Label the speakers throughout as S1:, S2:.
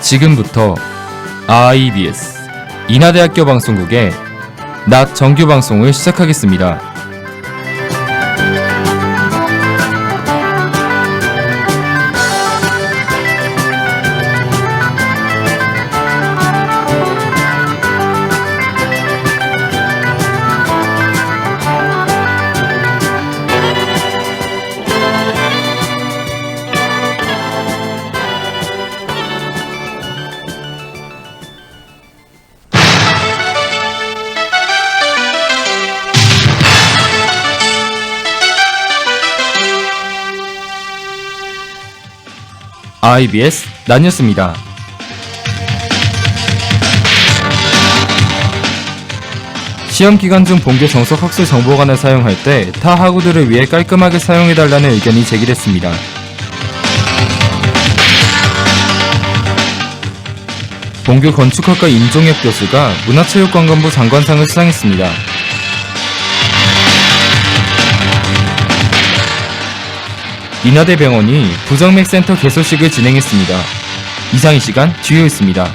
S1: 지금부터 IBS 인하대학교 방송국의 낮 정규 방송을 시작하겠습니다. IBS 낮 뉴스입니다. 시험 기간 중 본교 정석 학술 정보관을 사용할 때 타 학우들을 위해 깔끔하게 사용해달라는 의견이 제기됐습니다. 본교 건축학과 임종엽 교수가 문화체육관광부 장관상을 수상했습니다. 인하대병원이 부정맥센터 개소식을 진행했습니다. 이상 이 시간 주요였습니다.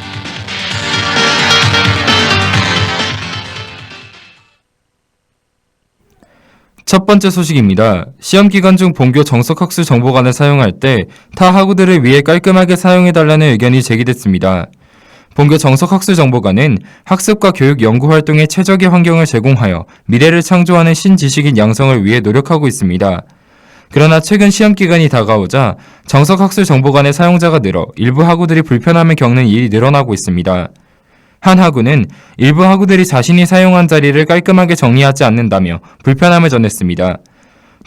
S1: 첫 번째 소식입니다. 시험 기간 중 본교 정석학술 정보관을 사용할 때 타 학우들을 위해 깔끔하게 사용해달라는 의견이 제기됐습니다. 본교 정석학술 정보관은 학습과 교육 연구 활동에 최적의 환경을 제공하여 미래를 창조하는 신지식인 양성을 위해 노력하고 있습니다. 그러나 최근 시험기간이 다가오자 정석학술 정보관의 사용자가 늘어 일부 학우들이 불편함을 겪는 일이 늘어나고 있습니다. 한 학우는 일부 학우들이 자신이 사용한 자리를 깔끔하게 정리하지 않는다며 불편함을 전했습니다.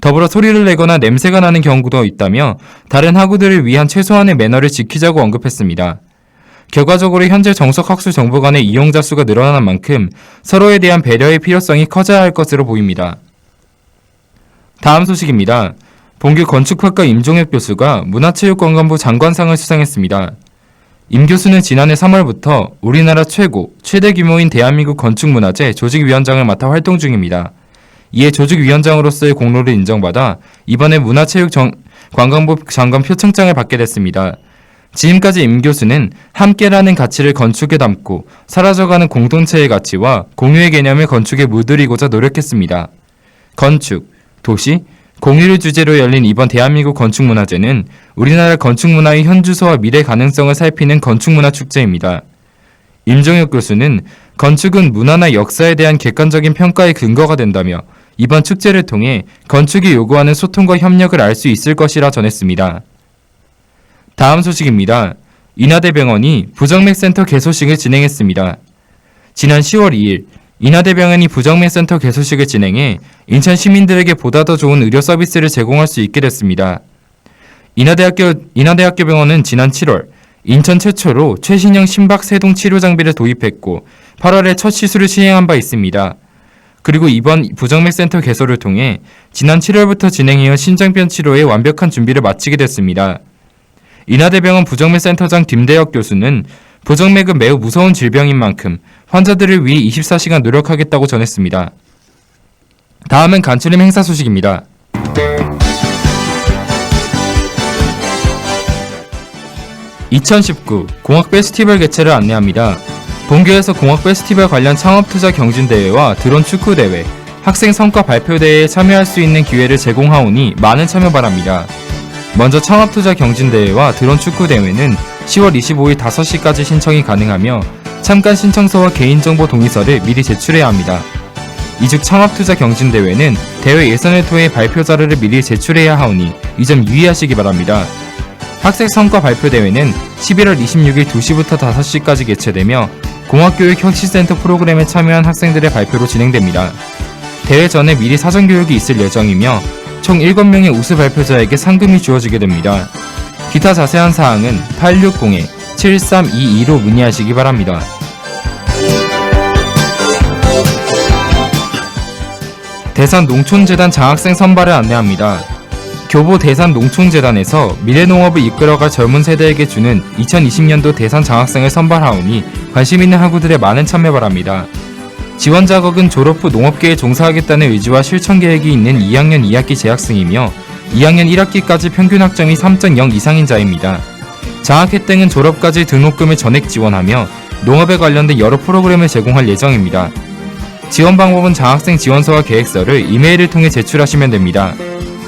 S1: 더불어 소리를 내거나 냄새가 나는 경우도 있다며 다른 학우들을 위한 최소한의 매너를 지키자고 언급했습니다. 결과적으로 현재 정석학술 정보관의 이용자 수가 늘어나는 만큼 서로에 대한 배려의 필요성이 커져야 할 것으로 보입니다. 다음 소식입니다. 본교 건축학과 임종엽 교수가 문화체육관광부 장관상을 수상했습니다. 임 교수는 지난해 3월부터 우리나라 최대 규모인 대한민국 건축문화재 조직위원장을 맡아 활동 중입니다. 이에 조직위원장으로서의 공로를 인정받아 이번에 문화체육관광부 장관 표창장을 받게 됐습니다. 지금까지 임 교수는 함께라는 가치를 건축에 담고 사라져가는 공동체의 가치와 공유의 개념을 건축에 물들이고자 노력했습니다. 건축, 도시, 공유를 주제로 열린 이번 대한민국 건축문화제는 우리나라 건축문화의 현주소와 미래 가능성을 살피는 건축문화축제입니다. 임종혁 교수는 건축은 문화나 역사에 대한 객관적인 평가의 근거가 된다며 이번 축제를 통해 건축이 요구하는 소통과 협력을 알 수 있을 것이라 전했습니다. 다음 소식입니다. 인하대병원이 부정맥센터 개소식을 진행했습니다. 지난 10월 2일 인하대병원이 부정맥센터 개소식을 진행해 인천 시민들에게 보다 더 좋은 의료 서비스를 제공할 수 있게 됐습니다. 인하대학교 병원은 지난 7월 인천 최초로 최신형 심박 세동 치료 장비를 도입했고 8월에 첫 시술을 시행한 바 있습니다. 그리고 이번 부정맥센터 개소를 통해 지난 7월부터 진행해온 심장병 치료의 완벽한 준비를 마치게 됐습니다. 인하대병원 부정맥센터장 김대혁 교수는 부정맥은 매우 무서운 질병인 만큼 환자들을 위해 24시간 노력하겠다고 전했습니다. 다음은 간추림 행사 소식입니다. (2019) 공학 페스티벌 개최를 안내합니다. 본교에서 공학 페스티벌 관련 창업투자 경진대회와 드론 축구대회, 학생 성과 발표대회에 참여할 수 있는 기회를 제공하오니 많은 참여 바랍니다. 먼저 창업투자 경진대회와 드론 축구대회는 10월 25일 5시까지 신청이 가능하며 참관 신청서와 개인정보 동의서를 미리 제출해야 합니다. 이중 창업투자 경진대회는 대회 예선을 통해 발표 자료를 미리 제출해야 하오니 이 점 유의하시기 바랍니다. 학생 성과 발표대회는 11월 26일 2시부터 5시까지 개최되며 공학교육혁신센터 프로그램에 참여한 학생들의 발표로 진행됩니다. 대회 전에 미리 사전교육이 있을 예정이며 총 7명의 우수 발표자에게 상금이 주어지게 됩니다. 기타 자세한 사항은 860-7322로 문의하시기 바랍니다. 대산농촌재단 장학생 선발을 안내합니다. 교보 대산농촌재단에서 미래농업을 이끌어갈 젊은 세대에게 주는 2020년도 대산 장학생을 선발하오니 관심 있는 학우들의 많은 참여 바랍니다. 지원 자격은 졸업 후 농업계에 종사하겠다는 의지와 실천 계획이 있는 2학년 2학기 재학생이며 2학년 1학기까지 평균 학점이 3.0 이상인 자입니다. 장학회 등은 졸업까지 등록금을 전액 지원하며 농업에 관련된 여러 프로그램을 제공할 예정입니다. 지원 방법은 장학생 지원서와 계획서를 이메일을 통해 제출하시면 됩니다.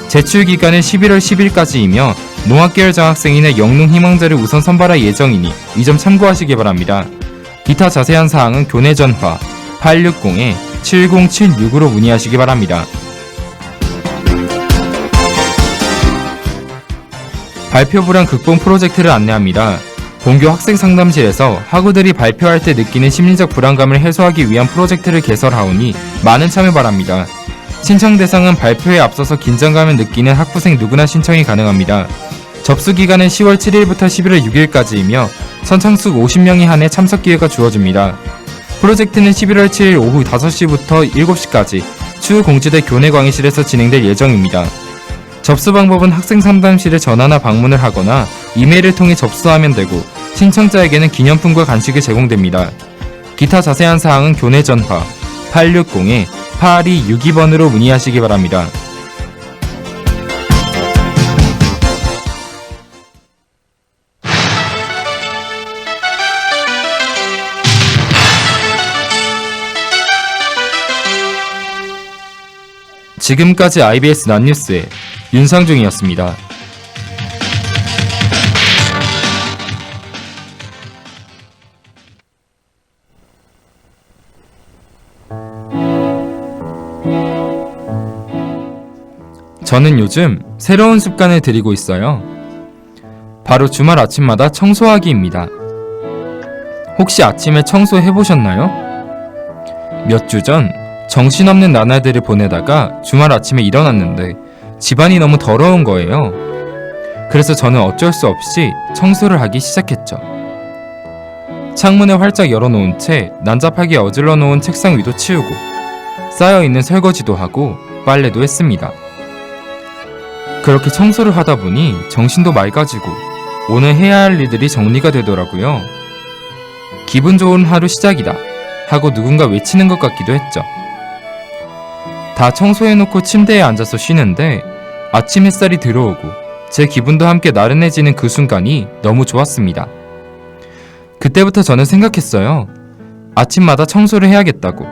S1: 제출 기간은 11월 10일까지이며 농학계열 장학생이나 영농 희망자를 우선 선발할 예정이니 이 점 참고하시기 바랍니다. 기타 자세한 사항은 교내 전화 860-7076으로 문의하시기 바랍니다. 발표 불안 극복 프로젝트를 안내합니다. 본교 학생상담실에서 학우들이 발표할 때 느끼는 심리적 불안감을 해소하기 위한 프로젝트를 개설하오니 많은 참여 바랍니다. 신청 대상은 발표에 앞서서 긴장감을 느끼는 학부생 누구나 신청이 가능합니다. 접수 기간은 10월 7일부터 11월 6일까지이며 선착순 50명에 한해 참석 기회가 주어집니다. 프로젝트는 11월 7일 오후 5시부터 7시까지 추후 공지대 교내 강의실에서 진행될 예정입니다. 접수 방법은 학생상담실에 전화나 방문을 하거나 이메일을 통해 접수하면 되고 신청자에게는 기념품과 간식이 제공됩니다. 기타 자세한 사항은 교내 전화 860-8262번으로 문의하시기 바랍니다. 지금까지 IBS 낫뉴스의 윤상중이었습니다. 저는 요즘 새로운 습관을 들이고 있어요. 바로 주말 아침마다 청소하기입니다. 혹시 아침에 청소해보셨나요? 몇 주 전 정신없는 나날들을 보내다가 주말 아침에 일어났는데 집안이 너무 더러운 거예요. 그래서 저는 어쩔 수 없이 청소를 하기 시작했죠. 창문을 활짝 열어놓은 채 난잡하게 어질러 놓은 책상 위도 치우고 쌓여있는 설거지도 하고 빨래도 했습니다. 그렇게 청소를 하다 보니 정신도 맑아지고 오늘 해야 할 일들이 정리가 되더라고요. 기분 좋은 하루 시작이다 하고 누군가 외치는 것 같기도 했죠. 다 청소해놓고 침대에 앉아서 쉬는데 아침 햇살이 들어오고 제 기분도 함께 나른해지는 그 순간이 너무 좋았습니다. 그때부터 저는 생각했어요. 아침마다 청소를 해야겠다고.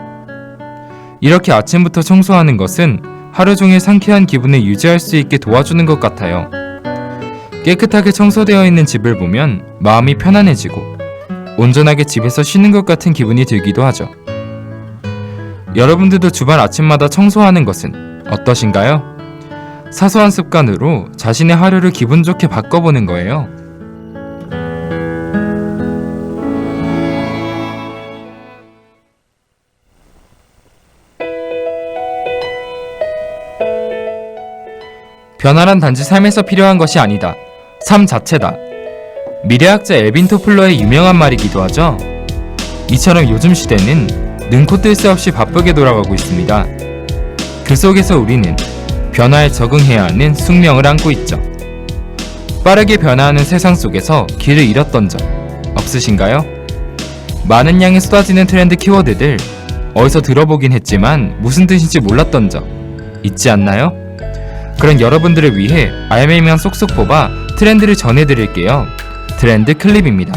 S1: 이렇게 아침부터 청소하는 것은 하루 종일 상쾌한 기분을 유지할 수 있게 도와주는 것 같아요. 깨끗하게 청소되어 있는 집을 보면 마음이 편안해지고 온전하게 집에서 쉬는 것 같은 기분이 들기도 하죠. 여러분들도 주말 아침마다 청소하는 것은 어떠신가요? 사소한 습관으로 자신의 하루를 기분 좋게 바꿔보는 거예요. 변화란 단지 삶에서 필요한 것이 아니다. 삶 자체다. 미래학자 엘빈 토플러의 유명한 말이기도 하죠. 이처럼 요즘 시대는 능코 뜰 새 없이 바쁘게 돌아가고 있습니다. 그 속에서 우리는 변화에 적응해야 하는 숙명을 안고 있죠. 빠르게 변화하는 세상 속에서 길을 잃었던 적 없으신가요? 많은 양의 쏟아지는 트렌드 키워드들 어디서 들어보긴 했지만 무슨 뜻인지 몰랐던 적 있지 않나요? 그런 여러분들을 위해 알맹이만 쏙쏙 뽑아 트렌드를 전해드릴게요. 트렌드 클립입니다.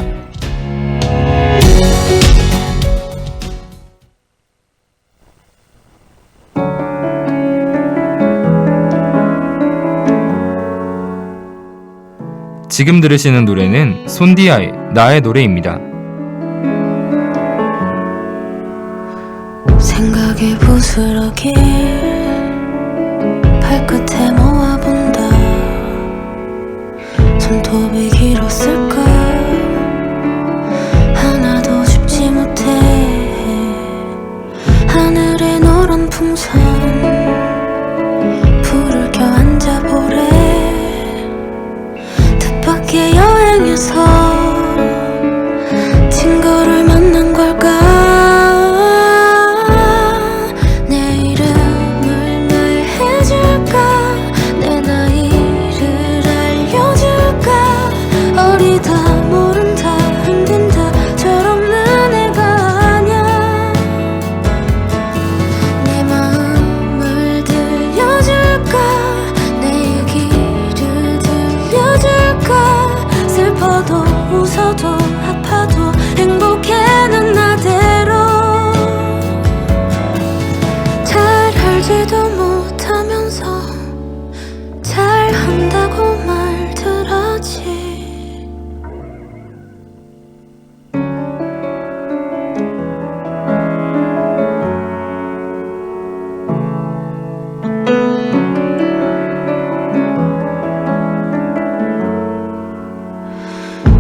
S1: 지금 들으시는 노래는 손디아의 나의 노래입니다.
S2: 생각에 부스러기 발끝에 모아본다. 손톱이 길었을까? 하나도 쉽지 못해. 하늘의 노란 풍선 불을 켜 앉아보래. 뜻밖의 여행에서 친구를 만난 걸까? 내 이름을 말해줄까? 내 나이를 알려줄까? 어리다 모른다 힘든다 철없는 애가 아냐. 내 마음을 들려줄까? 내 얘기를 들려줄까? 슬퍼도 알지도 못하면서 잘한다고 말들 하지.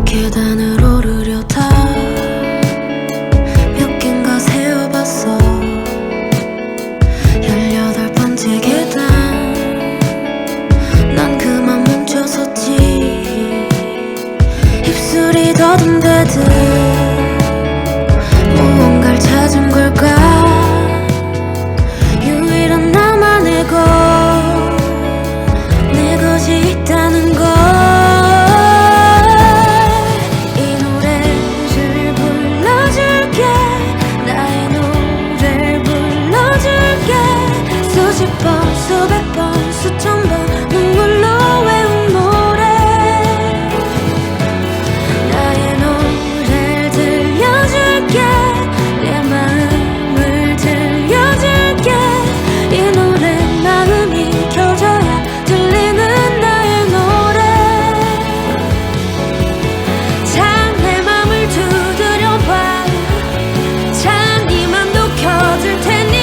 S2: 계단을 오르려다 몇 軒가 세어봤어. 18번째 계단 난 그만 멈춰섰지. 입술이 더듬대듯 무언가를 찾은 걸까. 유일한 나만의 것, 내 것이 있다는 걸. 수십 번, 수백 번, 수천 번 눈물로 외운 노래. 나의 노래를 들려줄게. 내 마음을 들려줄게. 이 노래 마음이 켜져야 들리는 나의 노래. 참 내 맘을 두드려봐. 참 네 맘도 켜줄 테니.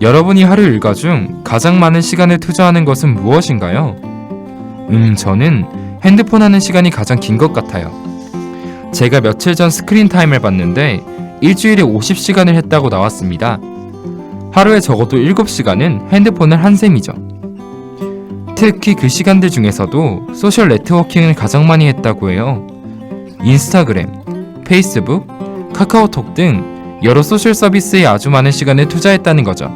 S1: 여러분이 하루 일과 중 가장 많은 시간을 투자하는 것은 무엇인가요? 저는 핸드폰 하는 시간이 가장 긴 것 같아요. 제가 며칠 전 스크린 타임을 봤는데 일주일에 50시간을 했다고 나왔습니다. 하루에 적어도 7시간은 핸드폰을 한 셈이죠. 특히 그 시간들 중에서도 소셜 네트워킹을 가장 많이 했다고 해요. 인스타그램, 페이스북, 카카오톡 등 여러 소셜 서비스에 아주 많은 시간을 투자했다는 거죠.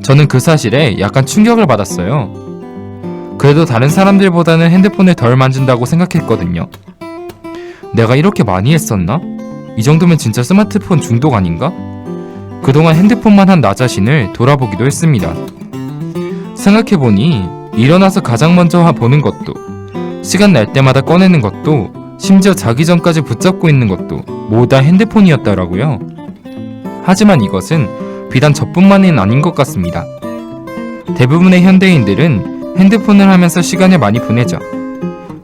S1: 저는 그 사실에 약간 충격을 받았어요. 그래도 다른 사람들보다는 핸드폰을 덜 만진다고 생각했거든요. 내가 이렇게 많이 했었나? 이 정도면 진짜 스마트폰 중독 아닌가? 그동안 핸드폰만 한 나 자신을 돌아보기도 했습니다. 생각해보니 일어나서 가장 먼저 보는 것도, 시간 날 때마다 꺼내는 것도, 심지어 자기 전까지 붙잡고 있는 것도 모두 다 핸드폰이었더라고요. 하지만 이것은 비단 저뿐만은 아닌 것 같습니다. 대부분의 현대인들은 핸드폰을 하면서 시간을 많이 보내죠.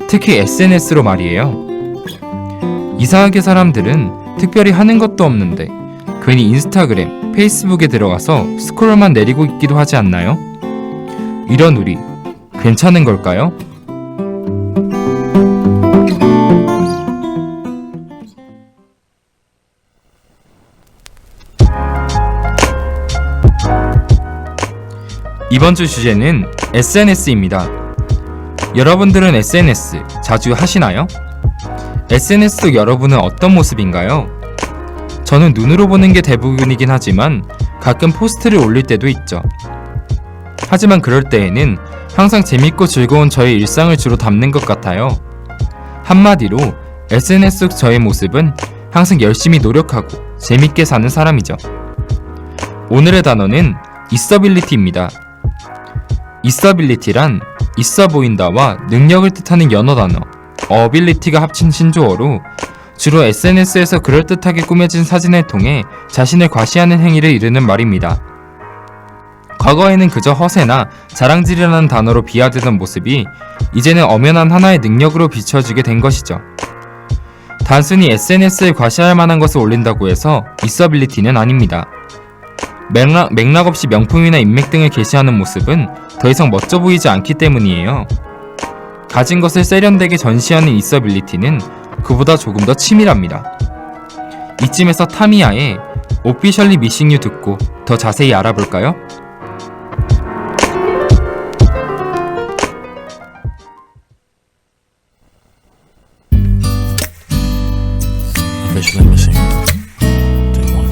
S1: 특히 SNS로 말이에요. 이상하게 사람들은 특별히 하는 것도 없는데 괜히 인스타그램, 페이스북에 들어가서 스크롤만 내리고 있기도 하지 않나요? 이런 우리 괜찮은 걸까요? 이번 주 주제는 SNS입니다. 여러분들은 SNS 자주 하시나요? SNS 속 여러분은 어떤 모습인가요? 저는 눈으로 보는 게 대부분이긴 하지만 가끔 포스트를 올릴 때도 있죠. 하지만 그럴 때에는 항상 재밌고 즐거운 저의 일상을 주로 담는 것 같아요. 한마디로 SNS 속 저의 모습은 항상 열심히 노력하고 재밌게 사는 사람이죠. 오늘의 단어는 있어빌리티입니다. 있어빌리티란 있어 보인다와 능력을 뜻하는 연어 단어 어빌리티가 합친 신조어로 주로 SNS에서 그럴듯하게 꾸며진 사진을 통해 자신을 과시하는 행위를 이르는 말입니다. 과거에는 그저 허세나 자랑질이라는 단어로 비하되던 모습이 이제는 엄연한 하나의 능력으로 비춰지게 된 것이죠. 단순히 SNS에 과시할 만한 것을 올린다고 해서 있어빌리티는 아닙니다. 맥락 없이 명품이나 인맥 등을 게시하는 모습은 더 이상 멋져 보이지 않기 때문이에요. 가진 것을 세련되게 전시하는 있어빌리티는 그보다 조금 더 치밀합니다. 이쯤에서 타미야의 Officially Missing You 듣고 더 자세히 알아볼까요?
S3: Officially missing. Take one.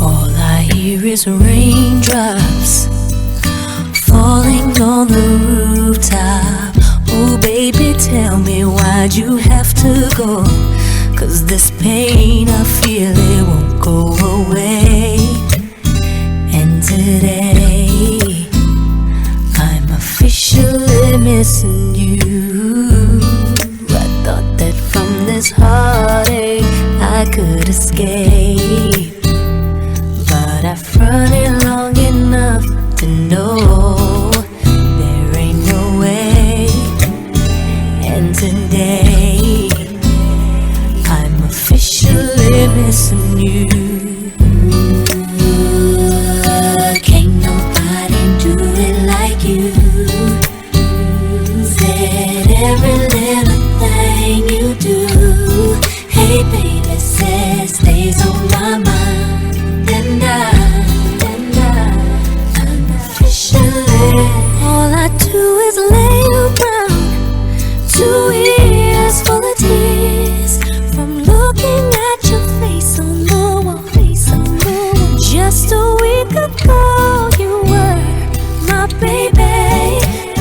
S2: All I hear is raindrops falling on the rooftop. Oh baby, tell me why'd you have to go? 'Cause this pain I feel it won't go away. And today I'm officially missing you. I thought that from this heartache I could escape, but I've run it long enough to know there ain't no way. And today I'm officially missing you. Can't nobody do it like you. Said every little thing you do. Hey baby, says stays on my mind. And I'm officially. All I do is lay around, 2 ears full of tears from looking at your face on the wall. Just a week ago you were my baby.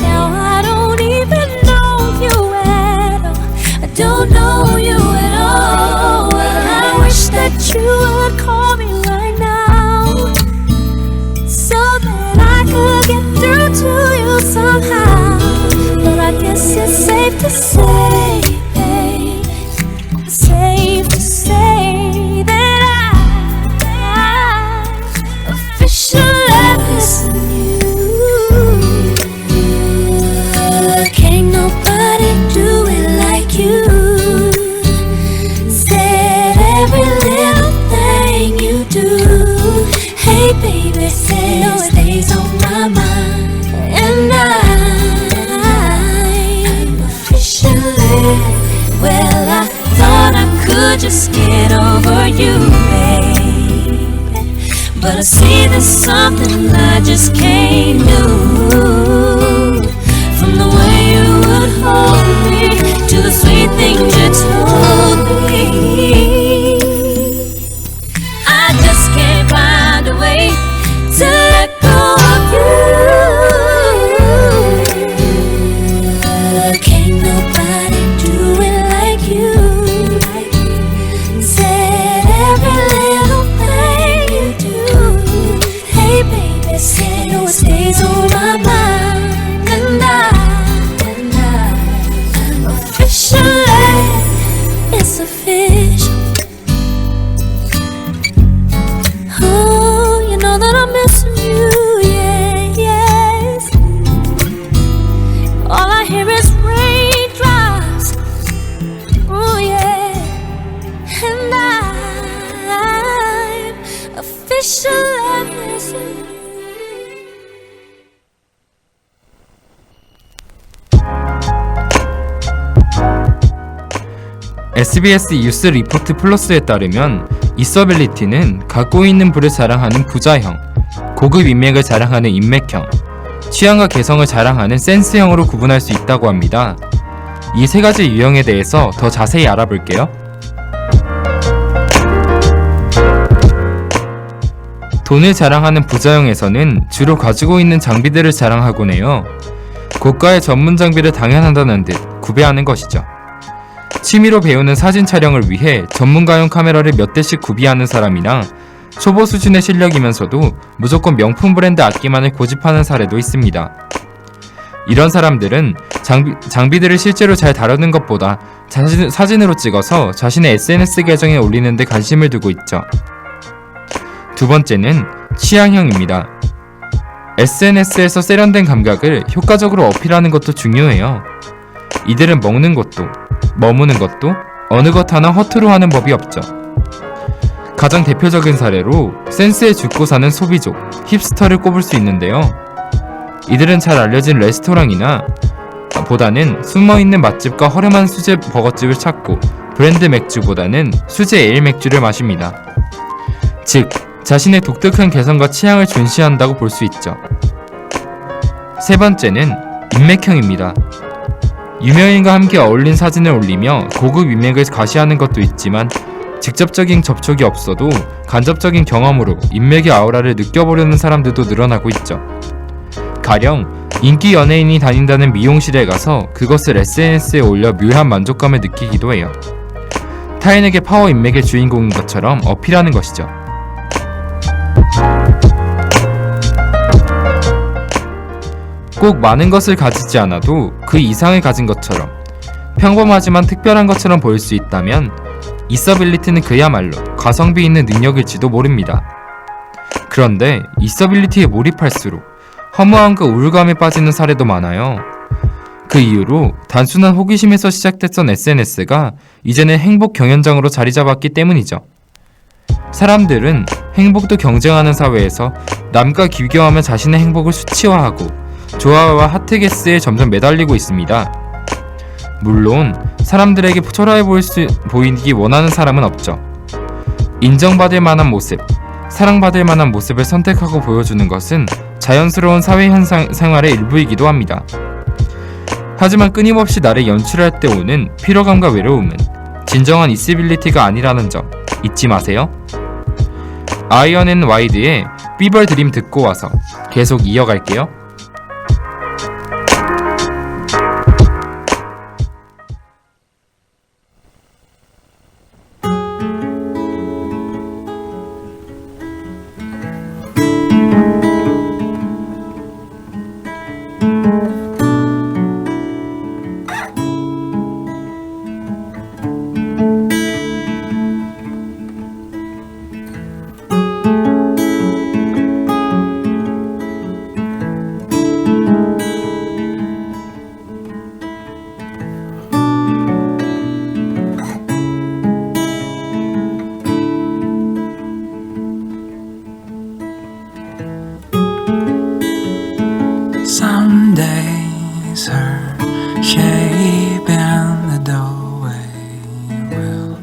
S2: Now I don't even know you at all. I don't know you at all. Well, I wish that you would call me right now, so that I could get through to you somehow. But I guess it's safe to say, babe, safe to say that I'm officially missing you. Can't nobody do it like you. Said every little thing you do. Hey baby, say it stays on my mind. And I'm officially. Well, I thought I could just get over you, babe, but I see there's something I just can't do. From the way you would hold me to the sweet things you told me, I just can't find a way to let go of you. Can't nobody do it like you. Said every little thing you do. Hey baby, say no, it stays on my mind. And I'm officially, it's official. Oh, you know that I'm missing you, yeah, yes. All I hear is raindrops, oh yeah. And I'm officially missing you.
S1: SBS 뉴스 리포트 플러스에 따르면 있어빌리티는 갖고 있는 부를 자랑하는 부자형, 고급 인맥을 자랑하는 인맥형, 취향과 개성을 자랑하는 센스형으로 구분할 수 있다고 합니다. 이 세 가지 유형에 대해서 더 자세히 알아볼게요. 돈을 자랑하는 부자형에서는 주로 가지고 있는 장비들을 자랑하곤 해요. 고가의 전문 장비를 당연하다는 듯 구배하는 것이죠. 취미로 배우는 사진 촬영을 위해 전문가용 카메라를 몇 대씩 구비하는 사람이나 초보 수준의 실력이면서도 무조건 명품 브랜드 악기만을 고집하는 사례도 있습니다. 이런 사람들은 장비들을 실제로 잘 다루는 것보다 사진으로 찍어서 자신의 SNS 계정에 올리는 데 관심을 두고 있죠. 두 번째는 취향형입니다. SNS에서 세련된 감각을 효과적으로 어필하는 것도 중요해요. 이들은 먹는 것도, 머무는 것도 어느 것 하나 허투루 하는 법이 없죠. 가장 대표적인 사례로 센스에 죽고 사는 소비족, 힙스터를 꼽을 수 있는데요. 이들은 잘 알려진 레스토랑이나 보다는 숨어있는 맛집과 허름한 수제 버거집을 찾고 브랜드 맥주보다는 수제 에일 맥주를 마십니다. 즉, 자신의 독특한 개성과 취향을 존시한다고 볼 수 있죠. 세 번째는 인맥형입니다. 유명인과 함께 어울린 사진을 올리며 고급 인맥을 과시하는 것도 있지만 직접적인 접촉이 없어도 간접적인 경험으로 인맥의 아우라를 느껴보려는 사람들도 늘어나고 있죠. 가령 인기 연예인이 다닌다는 미용실에 가서 그것을 SNS에 올려 묘한 만족감을 느끼기도 해요. 타인에게 파워 인맥의 주인공인 것처럼 어필하는 것이죠. 꼭 많은 것을 가지지 않아도 그 이상을 가진 것처럼 평범하지만 특별한 것처럼 보일 수 있다면 있어빌리티는 그야말로 가성비 있는 능력일지도 모릅니다. 그런데 있어빌리티에 몰입할수록 허무함과 우울감에 빠지는 사례도 많아요. 그 이후로 단순한 호기심에서 시작됐던 SNS가 이제는 행복 경연장으로 자리 잡았기 때문이죠. 사람들은 행복도 경쟁하는 사회에서 남과 비교하며 자신의 행복을 수치화하고 조화와 핫트게스에 점점 매달리고 있습니다. 물론 사람들에게 초라해 보이기 원하는 사람은 없죠. 인정받을 만한 모습, 사랑받을 만한 모습을 선택하고 보여주는 것은 자연스러운 사회 생활의 일부이기도 합니다. 하지만 끊임없이 나를 연출할 때 오는 피로감과 외로움은 진정한 이시빌리티가 아니라는 점 잊지 마세요. 아이언 앤 와이드의 비벌 드림 듣고 와서 계속 이어갈게요.
S4: Some days her shape and the doorway will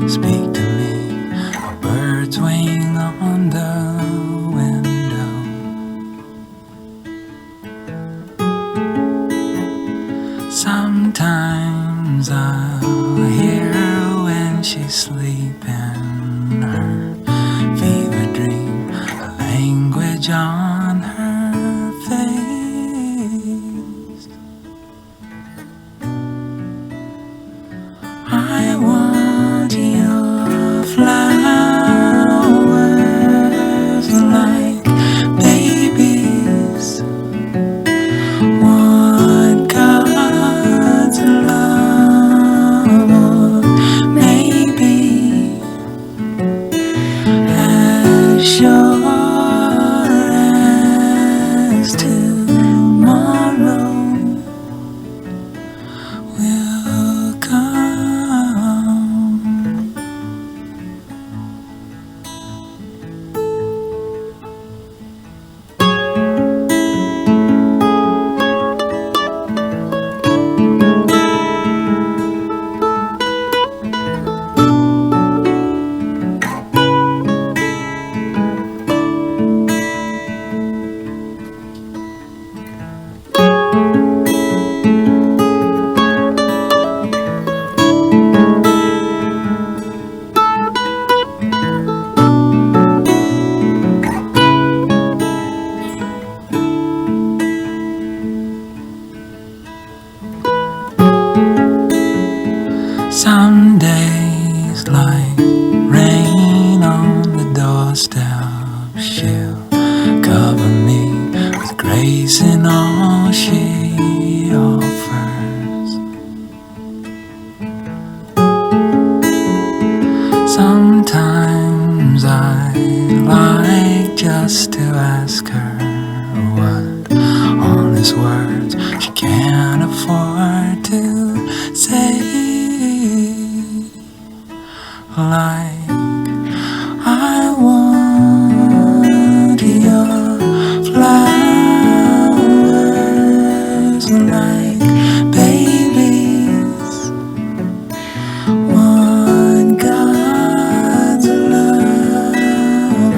S4: speak to me. A bird's wing on the window. Sometimes I'll hear her when she's sleeping. Her fever dream, a language on her face. I want your flowers like babies. Want God's love, or maybe as sure as tomorrow will come. step, she'll cover me with grace in all she offers. Sometimes I like just to ask her what honest words she can't afford to say, like I want your flowers, like babies want God's love,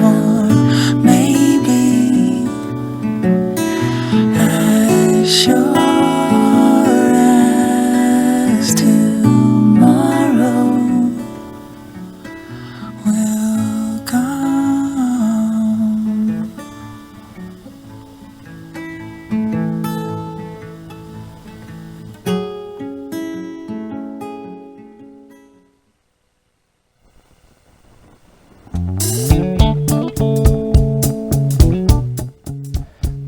S4: or maybe as sure as tomorrow will come.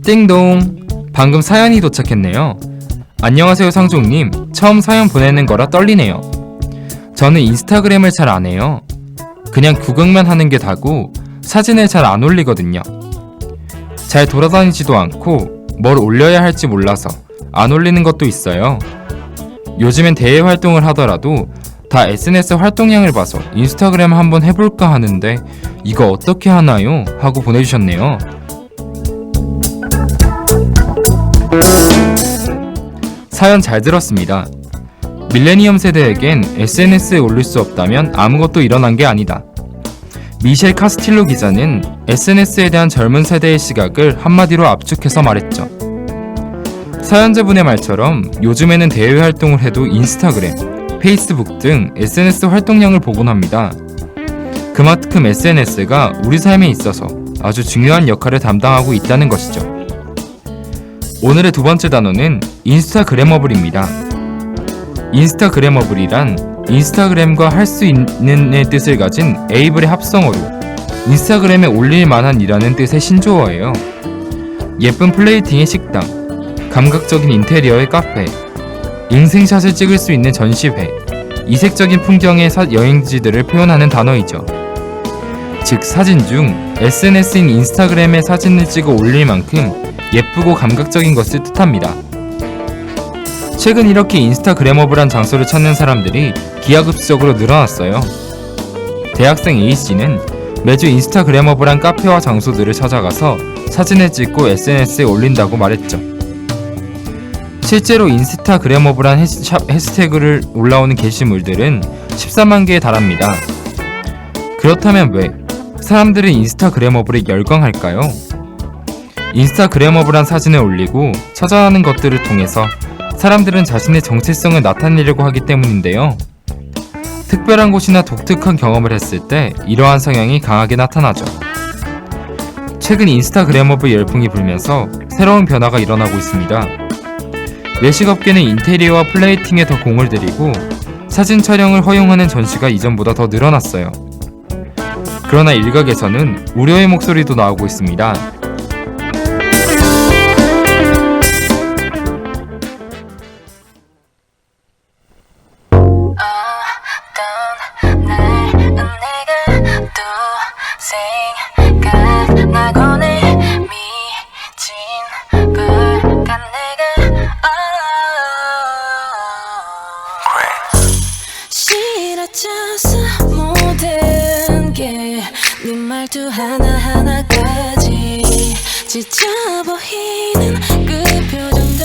S1: 띵동! 방금 사연이 도착했네요. 안녕하세요 상종님. 처음 사연 보내는 거라 떨리네요. 저는 인스타그램을 잘 안 해요. 그냥 구경만 하는 게 다고 사진을 잘 안 올리거든요. 잘 돌아다니지도 않고 뭘 올려야 할지 몰라서 안 올리는 것도 있어요. 요즘엔 대외 활동을 하더라도 다 SNS 활동량을 봐서 인스타그램 한번 해볼까 하는데 이거 어떻게 하나요? 하고 보내주셨네요. 사연 잘 들었습니다. 밀레니엄 세대에겐 SNS에 올릴 수 없다면 아무것도 일어난 게 아니다. 미셸 카스틸로 기자는 SNS에 대한 젊은 세대의 시각을 한마디로 압축해서 말했죠. 사연자분의 말처럼 요즘에는 대외 활동을 해도 인스타그램, 페이스북 등 SNS 활동량을 보곤 합니다. 그만큼 SNS가 우리 삶에 있어서 아주 중요한 역할을 담당하고 있다는 것이죠. 오늘의 두 번째 단어는 인스타그래머블입니다. 인스타그래머블이란 인스타그램과 할 수 있는의 뜻을 가진 에이블의 합성어로 인스타그램에 올릴 만한이라는 뜻의 신조어예요. 예쁜 플레이팅의 식당, 감각적인 인테리어의 카페, 인생샷을 찍을 수 있는 전시회, 이색적인 풍경의 여행지들을 표현하는 단어이죠. 즉 사진 중 SNS인 인스타그램에 사진을 찍어 올릴 만큼 예쁘고 감각적인 것을 뜻합니다. 최근 이렇게 인스타그래머블한 장소를 찾는 사람들이 기하급수적으로 늘어났어요. 대학생 A씨는 매주 인스타그래머블한 카페와 장소들을 찾아가서 사진을 찍고 SNS에 올린다고 말했죠. 실제로 인스타그래머블한 해시태그를 올라오는 게시물들은 13만 개에 달합니다. 그렇다면 왜 사람들은 인스타그래머블에 열광할까요? 인스타그래머블한 사진을 올리고 찾아가는 것들을 통해서 사람들은 자신의 정체성을 나타내려고 하기 때문인데요. 특별한 곳이나 독특한 경험을 했을 때 이러한 성향이 강하게 나타나죠. 최근 인스타그래머블 열풍이 불면서 새로운 변화가 일어나고 있습니다. 외식업계는 인테리어와 플레이팅에 더 공을 들이고 사진 촬영을 허용하는 전시가 이전보다 더 늘어났어요. 그러나 일각에서는 우려의 목소리도 나오고 있습니다.
S2: 싫어져서 모든 게 네 말투 하나하나까지 지쳐 보이는 그 표정도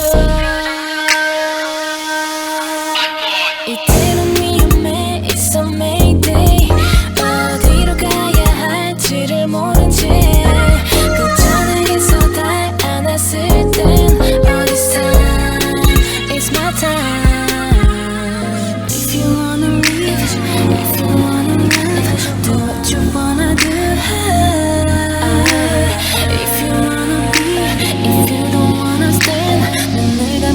S2: 이대로 위험해 It's a Mayday 어디로 가야 할지를 모른 채 그 전화기에서 달 안았을 땐 어디서 It's my time If you wanna leave If you wanna love Do what you wanna do If you wanna be If you don't wanna stand 난 내가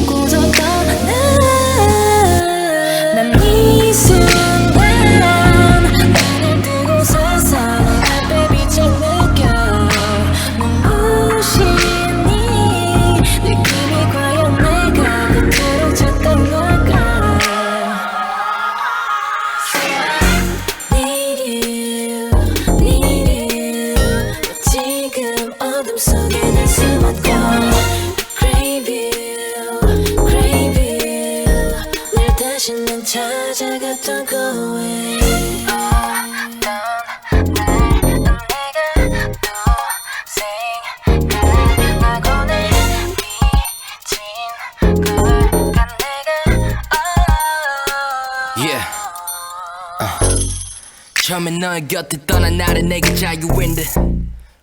S5: 처음에 너의 곁에 떠난 나를 내게 자유인데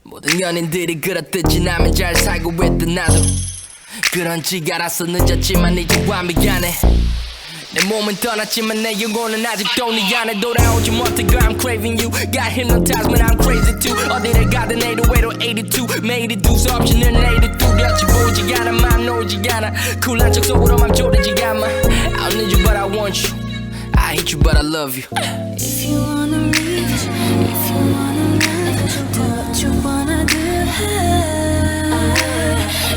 S5: 모든 연인들이 그렇듯이 나면 잘 살고 있던 나도 그런지 알았어 늦었지만 이제 완벽하네 내 몸은 떠났지만 내 영혼은 아직도 네 안에 돌아오지 못해 Girl I'm craving you Got hypnotized when I'm crazy too 어디를 가든 808 82 매일이 두 수 없이 늘 내일이 뚜렷이 보이지 않아 맘 놓이지 않아 쿨한 척 속으로 맘 졸이지 않아 I don't need you but I want you I hate you but I love you
S2: If you wanna leave, if you wanna love, do what you wanna do.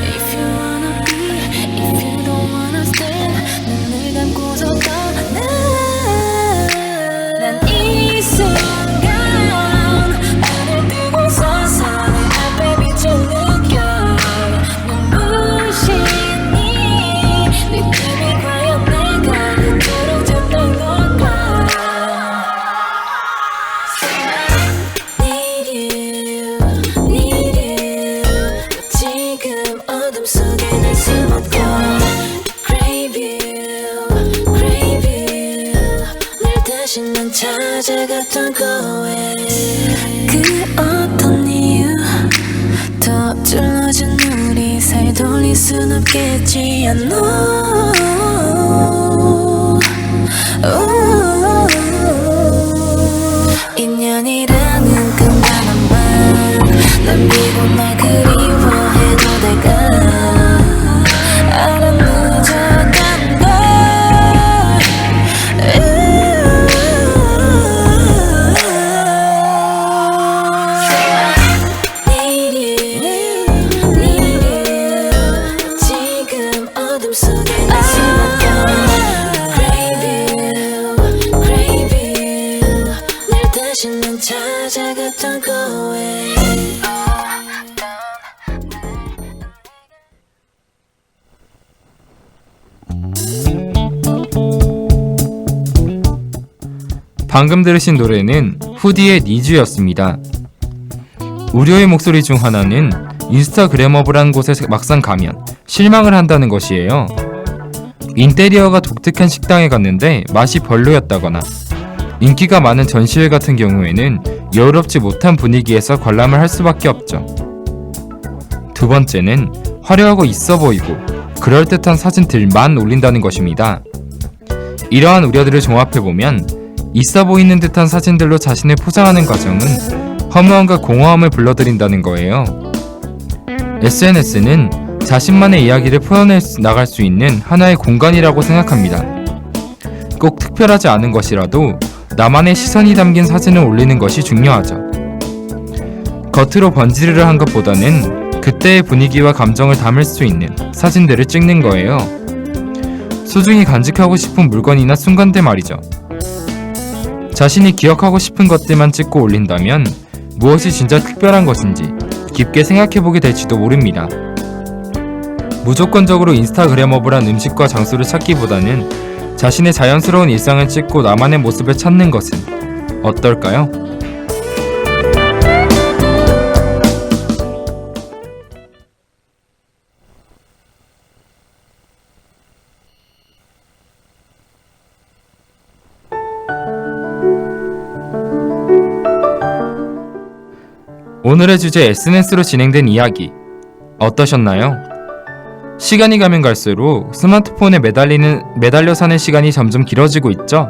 S2: If you wanna be, if you don't wanna stay, 눈을 감고서 떠나. 난 이 순간 안을 뜨고 서서 내 앞에 빛을 느껴. 눈부신 네 느낌이 과연 내가 그토록 잡던 걸까? Need you 지금 어둠 속에 날 숨었고 Crave you 날 다시 난 찾아갔던 거에 그 어떤 이유 더 둘러준 우리 사이 돌릴 순 없겠지 I know 인연이라는 끝말만 남기고 날 그리워해도 내가 알아 늦었단 걸 Need you 지금 어둠 속에 날 숨었고 Crave you 날 다시 난 찾아갔던 거에
S1: 방금 들으신 노래는 후디의 니즈였습니다. 우려의 목소리 중 하나는 인스타그래머블한 곳에 막상 가면 실망을 한다는 것이에요. 인테리어가 독특한 식당에 갔는데 맛이 별로였다거나 인기가 많은 전시회 같은 경우에는 여유롭지 못한 분위기에서 관람을 할 수밖에 없죠. 두 번째는 화려하고 있어 보이고 그럴듯한 사진들만 올린다는 것입니다. 이러한 우려들을 종합해보면 있어 보이는 듯한 사진들로 자신을 포장하는 과정은 허무함과 공허함을 불러들인다는 거예요. SNS는 자신만의 이야기를 풀어내 나갈 수 있는 하나의 공간이라고 생각합니다. 꼭 특별하지 않은 것이라도 나만의 시선이 담긴 사진을 올리는 것이 중요하죠. 겉으로 번지르르한 것보다는 그때의 분위기와 감정을 담을 수 있는 사진들을 찍는 거예요. 소중히 간직하고 싶은 물건이나 순간들 말이죠. 자신이 기억하고 싶은 것들만 찍고 올린다면 무엇이 진짜 특별한 것인지 깊게 생각해보게 될지도 모릅니다. 무조건적으로 인스타그래머블한 음식과 장소를 찾기보다는 자신의 자연스러운 일상을 찍고 나만의 모습을 찾는 것은 어떨까요? 오늘의 주제 SNS로 진행된 이야기 어떠셨나요? 시간이 가면 갈수록 스마트폰에 매달려 사는 시간이 점점 길어지고 있죠?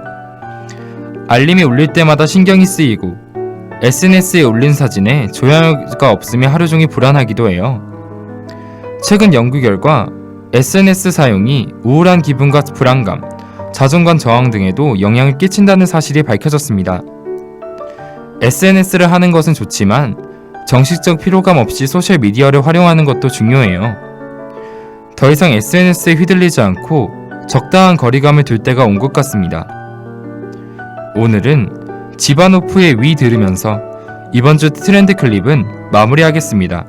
S1: 알림이 울릴 때마다 신경이 쓰이고 SNS에 올린 사진에 조회가 없으면 하루 종일 불안하기도 해요. 최근 연구 결과 SNS 사용이 우울한 기분과 불안감, 자존감 저하 등에도 영향을 끼친다는 사실이 밝혀졌습니다. SNS를 하는 것은 좋지만 정식적 피로감 없이 소셜미디어를 활용하는 것도 중요해요. 더 이상 SNS에 휘둘리지 않고 적당한 거리감을 둘 때가 온 것 같습니다. 오늘은 지바노프의 위 들으면서 이번 주 트렌드 클립은 마무리하겠습니다.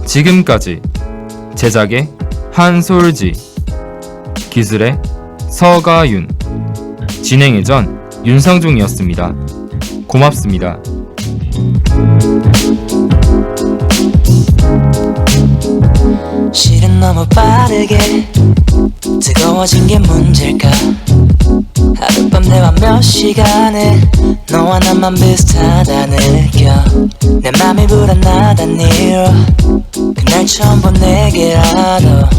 S1: 지금까지 제작의 한솔지, 기술의 서가윤, 진행의 전 윤상중이었습니다. 고맙습니다.
S4: 실은 너무 빠르게 뜨거워진 게 문제일까. 하룻밤 대화 몇 시간에 너와 나만 비슷하다 느껴. 내 맘이 불안하단 이유로 그날 처음 본 내게라도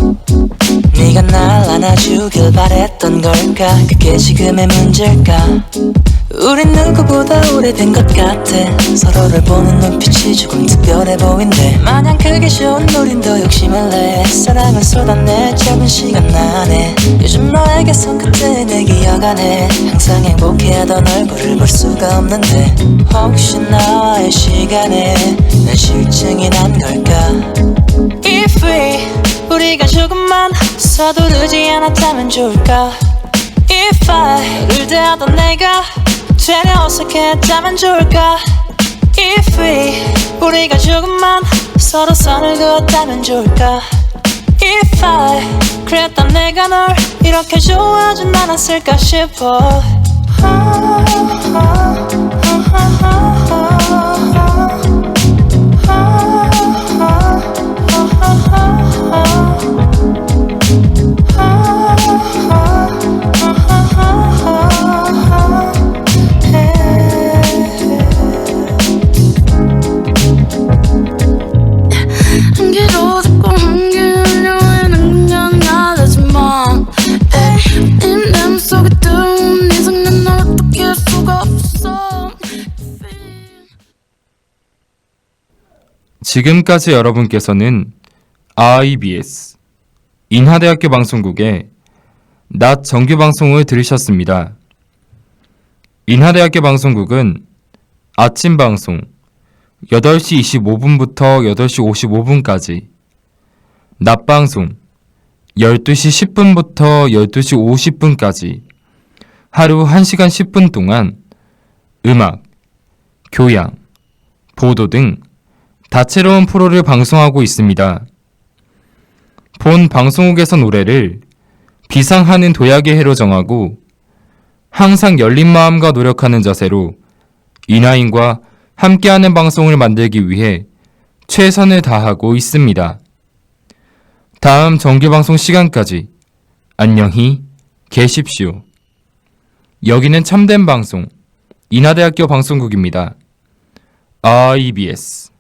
S4: 네가 날 안아주길 바랬던 걸까. 그게 지금의 문제일까. 우린 누구보다 오래된 것 같아. 서로를 보는 눈빛이 조금 특별해 보인대. 마냥 그게 좋은 우린 더 욕심을 내. 사랑을 쏟아내 짧은 시간 안에. 요즘 너에게선 그때 내 기억 안에 항상 행복해하던 얼굴을 볼 수가 없는데, 혹시 나와의 시간에 난 실증이 난 걸까. If 우리가 조금만 서두르지 않았다면 좋을까. If 너를 대하던 내가 되려 어색했다면 좋을까. If 우리가 조금만 서로 선을 그었다면 좋을까. If 그랬던 내가 널 이렇게 좋아하진 않았을까 싶어.
S2: 한 귀로 듣고 한 귀로 해는 그냥 나다지만 이 내 속에 들어온 네 성난 널 어떻게 할 수가 없어.
S1: 지금까지 여러분께서는 IBS 인하대학교 방송국의 낮 정규 방송을 들으셨습니다. 인하대학교 방송국은 아침 방송 8시 25분부터 8시 55분까지, 낮 방송 12시 10분부터 12시 50분까지 하루 1시간 10분 동안 음악, 교양, 보도 등 다채로운 프로를 방송하고 있습니다. 본 방송국에서 노래를 비상하는 도약의 해로 정하고 항상 열린 마음과 노력하는 자세로 인하인과 함께하는 방송을 만들기 위해 최선을 다하고 있습니다. 다음 정규방송 시간까지 안녕히 계십시오. 여기는 참된 방송 인하대학교 방송국입니다. IBS